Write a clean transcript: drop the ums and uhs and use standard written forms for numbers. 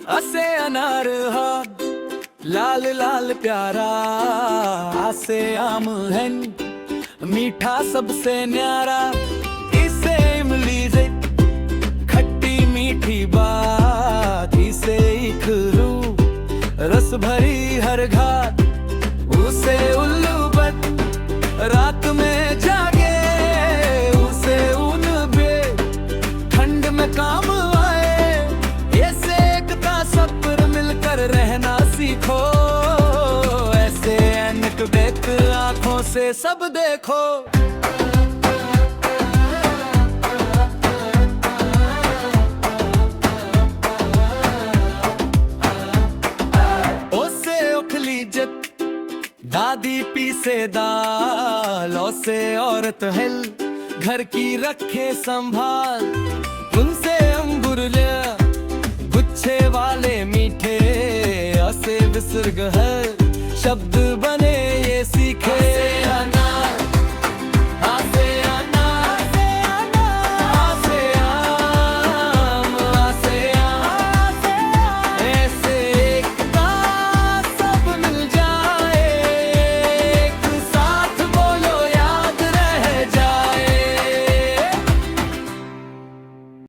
असे अनार हा लाल लाल प्यारा, आसे आम है मीठा सबसे न्यारा। इसे इमली से खट्टी मीठी बात, इसे इखरू रस भरी हर घात। उसे उल्लू बन रात में जागे, उसे ऊन बे ठंड में काम आए। ये सेकता सब्र मिलकर रहना सीखो, ऐसे ऐनक देख आंखों से सब देखो। ओसे उखली जत दादी पीसे दाल, ओसे औरत हिल घर की रखे संभाल। उनसे अंगूर लिया गुच्छे वाले मीठे, असे विसर्ग है शब्द बने ये सीखे।